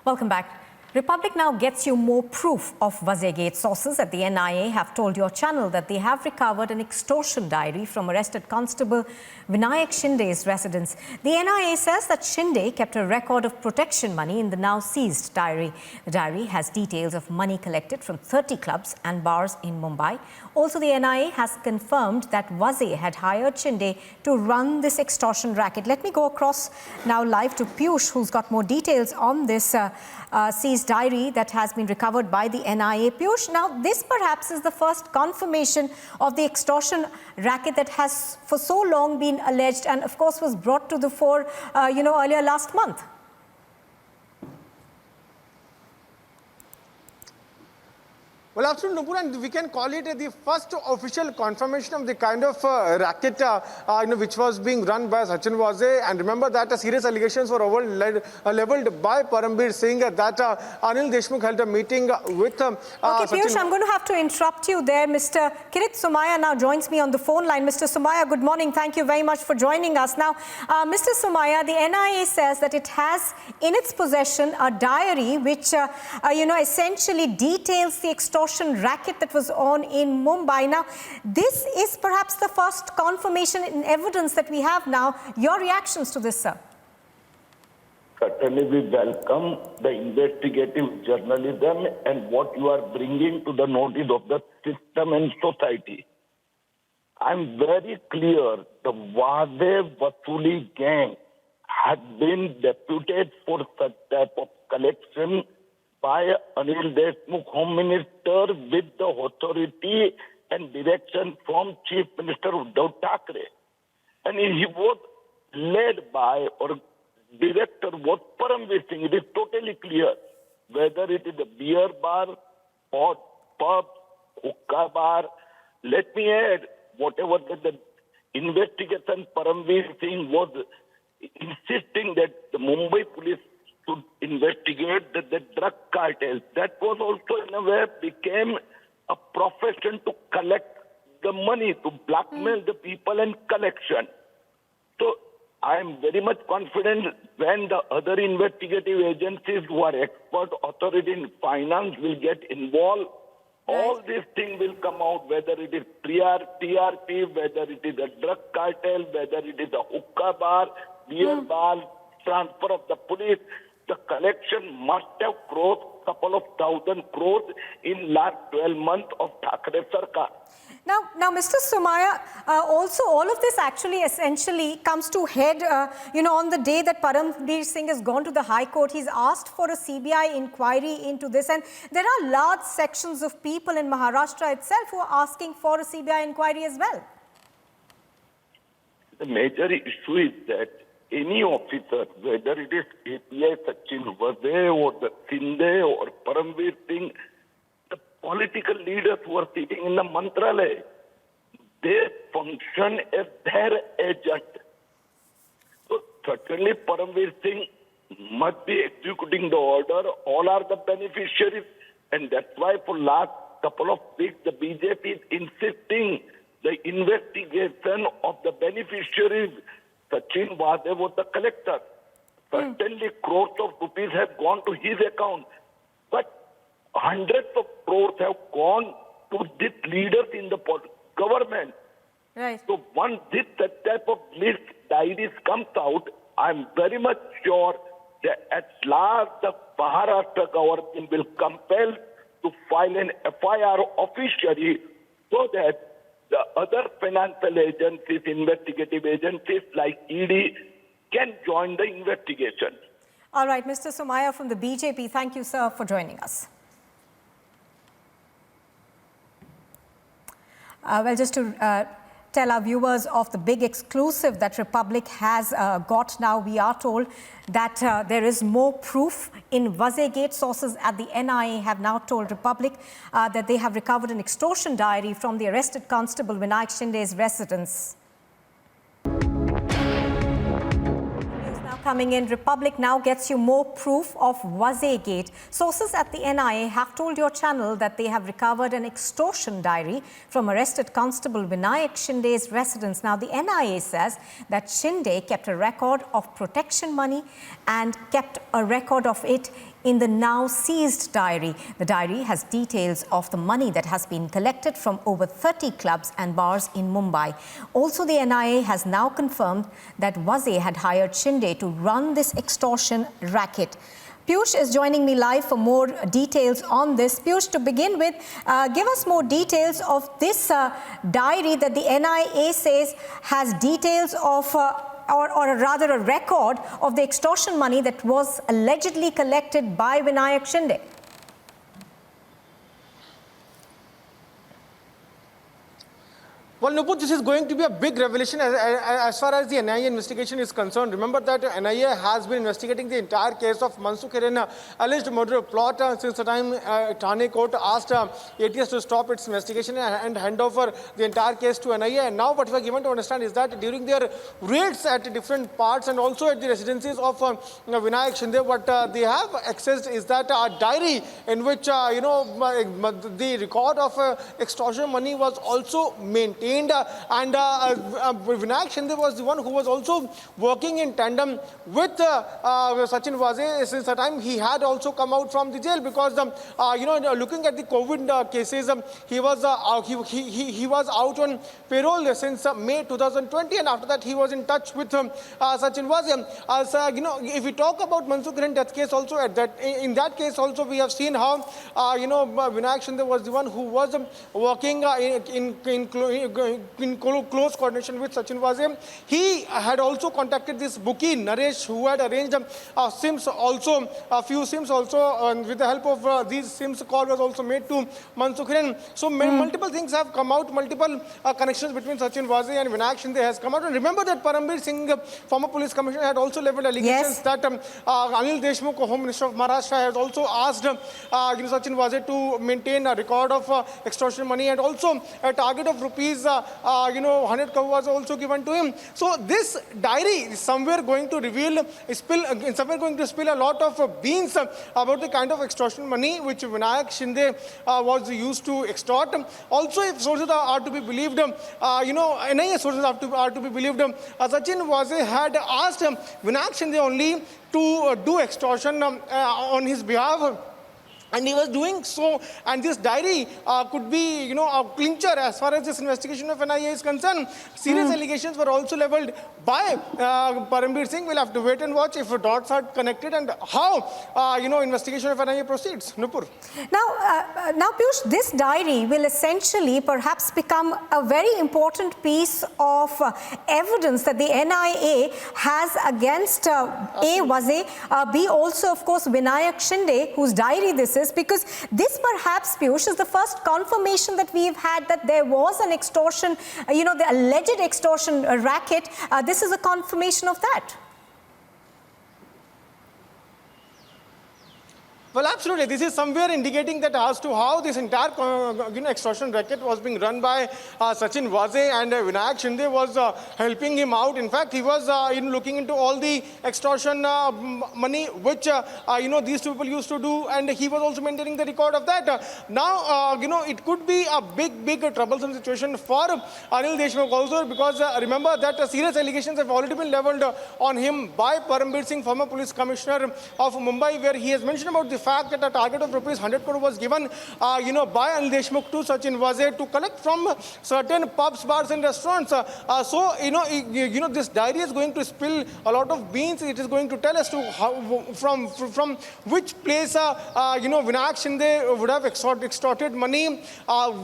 Welcome back. Republic now gets you more proof of Wazirgate. Sources at the NIA have told your channel that they have recovered an extortion diary from arrested Constable Vinayak Shinde's residence. The NIA says that Shinde kept a record of protection money in the now seized diary. The diary has details of money collected from 30 clubs and bars in Mumbai. Also, the NIA has confirmed that Wazir had hired Shinde to run this extortion racket. Let me go across now live to Piyush, who's got more details on this seized diary that has been recovered by the NIA. Piyush, now this perhaps is the first confirmation of the extortion racket that has for so long been alleged and of course was brought to the fore, earlier last month. Well, absolutely, Nupur, and we can call it the first official confirmation of the kind of racket which was being run by Sachin Wazir. And remember that serious allegations were leveled by Parambir Singh that Anil Deshmukh held a meeting with Okay, Piyush, I'm going to have to interrupt you there. Mr. Kirit Somaiya now joins me on the phone line. Mr. Somaiya, good morning. Thank you very much for joining us. Now, Mr. Somaiya, the NIA says that it has in its possession a diary which, essentially details the extortion racket that was on in Mumbai. Now, this is perhaps the first confirmation and evidence that we have now. Your reactions to this, sir? Certainly, we welcome the investigative journalism and what you are bringing to the notice of the system and society. I'm very clear the Wazir Vasuli gang had been deputed for such type of collection by Anil Deshmukh, Home Minister, with the authority and direction from Chief Minister Uddhav Thackeray. And he was led by or director was Parambir Singh. It is totally clear whether it is a beer bar or pub, hookah bar. Let me add, whatever the investigation Parambir Singh was insisting that the Mumbai police to investigate the drug cartels. That was also in a way became a profession to collect the money, to blackmail the people and collection. So I am very much confident when the other investigative agencies who are expert authority in finance will get involved, all these things will come out, whether it is TRP, whether it is a drug cartel, whether it is a hookah bar, beer bar, transfer of the police. The collection must have crossed couple of thousand crores in last 12 months of Thackeray Sarkar. Now, Mr. Somaiya, also all of this actually essentially comes to head, on the day that Parambir Singh has gone to the High Court. He's asked for a CBI inquiry into this, and there are large sections of people in Maharashtra itself who are asking for a CBI inquiry as well. The major issue is that any officer, whether it is API Sachin Wazir or the Shinde or Parambir Singh, the political leaders who are sitting in the Mantralaya, they function as their agent. So certainly Parambir Singh must be executing the order. All are the beneficiaries, and that's why for last couple of weeks the BJP is insisting the investigation of the beneficiaries. Sachin Wazir was the collector. Certainly crores of rupees have gone to his account. But hundreds of crores have gone to these leaders in the government. Right. So once this type of list diaries comes out, I'm very much sure that at last the Maharashtra government will compel to file an FIR officially so that the other financial agencies, investigative agencies like ED can join the investigation. All right, Mr. Somaiya from the BJP, thank you, sir, for joining us. Just to tell our viewers of the big exclusive that Republic has got now, we are told that there is more proof in Wazirgate. Sources at the NIA have now told Republic that they have recovered an extortion diary from the arrested Constable Vinayak Shinde's residence. Coming in, Republic now gets you more proof of Wazirgate. Sources at the NIA have told your channel that they have recovered an extortion diary from arrested Constable Vinayak Shinde's residence. Now, the NIA says that Shinde kept a record of protection money and kept a record of it in the now seized diary. The diary has details of the money that has been collected from over 30 clubs and bars in Mumbai. Also, the NIA has now confirmed that Wazir had hired Shinde to run this extortion racket. Piyush is joining me live for more details on this. Piyush, to begin with, give us more details of this diary that the NIA says has details of, or rather a record of the extortion money that was allegedly collected by Vinayak Shinde. Well, Nupur, this is going to be a big revelation as far as the NIA investigation is concerned. Remember that NIA has been investigating the entire case of Mansukh Hiren alleged murder plot since the time Thane court asked ATS to stop its investigation and hand over the entire case to NIA. And now what we are given to understand is that during their raids at different parts and also at the residencies of Vinayak Shinde, what they have accessed is that a diary in which, the record of extortion money was also maintained. And Vinayak Shinde was the one who was also working in tandem with Sachin Wazir since the time he had also come out from the jail, because looking at the COVID cases, he was out on parole since May 2020, and after that he was in touch with Sachin Wazir. If we talk about Mansukh Hiren death case also, in that case also we have seen how Vinayak Shinde was the one who was working in close coordination with Sachin Wazir. He had also contacted this bookie Naresh, who had arranged SIMs also, a few SIMs also, with the help of these SIMs, call was also made to Mansukh Hiren. So multiple things have come out, multiple connections between Sachin Wazir and Vinayak Shinde has come out. And remember that Parambir Singh, former police commissioner, had also leveled allegations that Anil Deshmukh, Home Minister of Maharashtra, has also asked Sachin Wazir to maintain a record of extortion money, and also a target of rupees 100 crore was also given to him. So this diary is somewhere going to spill a lot of beans about the kind of extortion money which Vinayak Shinde was used to extort. Also, if sources are to be believed, NIA sources are to be believed, Sachin Wazir had asked Vinayak Shinde only to do extortion on his behalf. And he was doing so, and this diary could be, a clincher as far as this investigation of NIA is concerned. Serious allegations were also leveled by Parambir Singh. We'll have to wait and watch if dots are connected and how, investigation of NIA proceeds. Nupur. Now, Piyush, this diary will essentially perhaps become a very important piece of evidence that the NIA has against A. Wazir, B. also, of course, Vinayak Shinde, whose diary this is, because this perhaps, Piyush, is the first confirmation that we've had that there was an extortion, the alleged extortion racket. This is a confirmation of that. Well, absolutely. This is somewhere indicating that as to how this entire extortion racket was being run by Sachin Wazir, and Vinayak Shinde was helping him out. In fact, he was looking into all the extortion money which these two people used to do, and he was also maintaining the record of that. Now, it could be a big troublesome situation for Anil Deshmukh also, because remember that serious allegations have already been leveled on him by Parambir Singh, former police commissioner of Mumbai, where he has mentioned about the fact that a target of rupees 100 crore was given, by Anil Deshmukh to Sachin Wazir to collect from certain pubs, bars and restaurants. This diary is going to spill a lot of beans. It is going to tell us to how, from which place, Vinayak Shinde would have extorted money,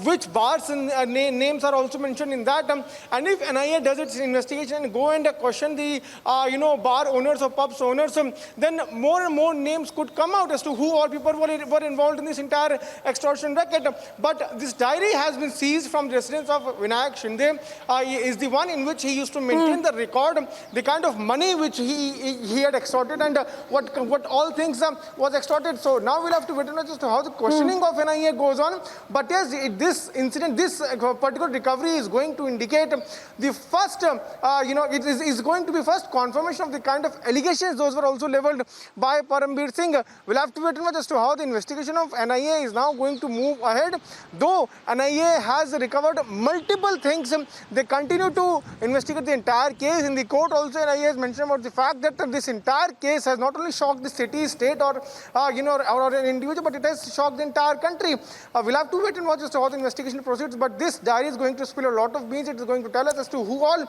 which bars and names are also mentioned in that. And if NIA does its investigation and go and question the, bar owners or pubs owners, then more and more names could come out as to who all people were involved in this entire extortion racket. But this diary has been seized from the residence of Vinayak Shinde. Is the one in which he used to maintain the record, the kind of money which he had extorted, and what all things was extorted. So now we'll have to wait and watch as to how the questioning of NIA goes on. But yes, this incident, this particular recovery is going to indicate the first, it is going to be first confirmation of the kind of allegations those were also leveled by Parambir Singh. We'll have to wait wait and watch as to how the investigation of NIA is now going to move ahead. Though NIA has recovered multiple things, they continue to investigate the entire case. In the court also, NIA has mentioned about the fact that this entire case has not only shocked the city, state, or an individual, but it has shocked the entire country. We'll have to wait and watch as to how the investigation proceeds. But this diary is going to spill a lot of beans. It is going to tell us as to who all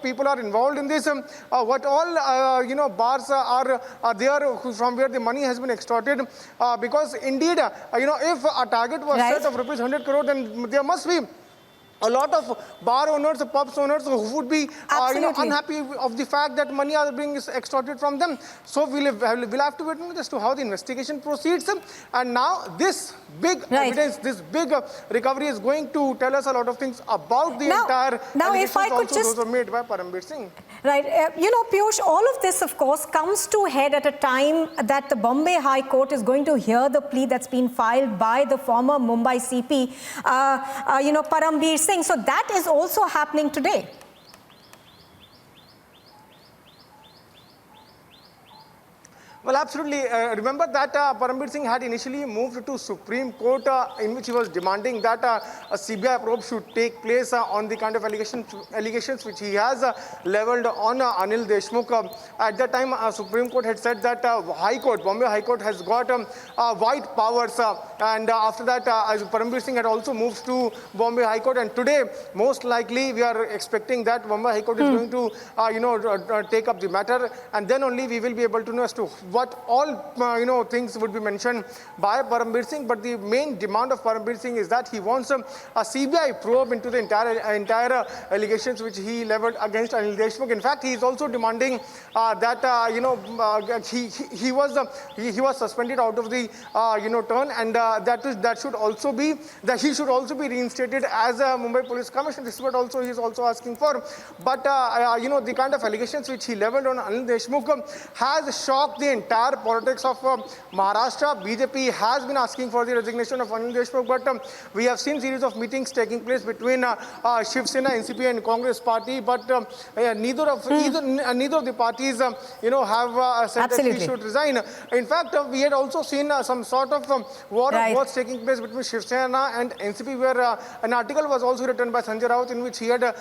people are involved in this, what all bars are there from where the money has been extorted. Because indeed, if a target was set of rupees 100 crore, then there must be a lot of bar owners, pubs owners who would be unhappy of the fact that money are being extorted from them. So we'll have to wait as to how the investigation proceeds. And now this big evidence, this big recovery is going to tell us a lot of things about the entire allegations also those were made by Parambir Singh. Right. Piyush, all of this, of course, comes to head at a time that the Bombay High Court is going to hear the plea that's been filed by the former Mumbai CP, Parambir Singh. So that is also happening today. Well, absolutely. Remember that Parambir Singh had initially moved to Supreme Court in which he was demanding that a CBI probe should take place on the kind of allegations which he has leveled on Anil Deshmukh. At that time, Supreme Court had said that Bombay High Court has got wide powers. And after that, Parambir Singh had also moved to Bombay High Court. And today, most likely, we are expecting that Bombay High Court is going to take up the matter. And then only we will be able to know as to what all things would be mentioned by Parambir Singh. But the main demand of Parambir Singh is that he wants a CBI probe into the entire allegations which he leveled against Anil Deshmukh. In fact, he is also demanding that he was suspended out of the turn, and that should also be that he should also be reinstated as a Mumbai Police Commissioner. This is what also he is also asking for. But the kind of allegations which he leveled on Anil Deshmukh has shocked the entire politics of Maharashtra. BJP has been asking for the resignation of Anil Deshmukh, but we have seen series of meetings taking place between Shiv Sena, NCP, and Congress Party. But neither of the parties, have said that he should resign. In fact, we had also seen some sort of war of words taking place between Shiv Sena and NCP, where an article was also written by Sanjay Raut in which he had, said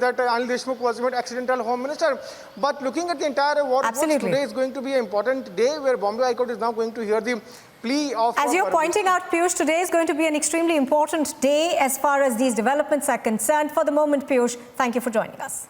that Anil Deshmukh was made accidental Home Minister. But looking at the entire war of words, today is going to be an important day where Bombay High Court is now going to hear the plea of... As you're pointing out, Piyush, today is going to be an extremely important day as far as these developments are concerned. For the moment, Piyush, thank you for joining us.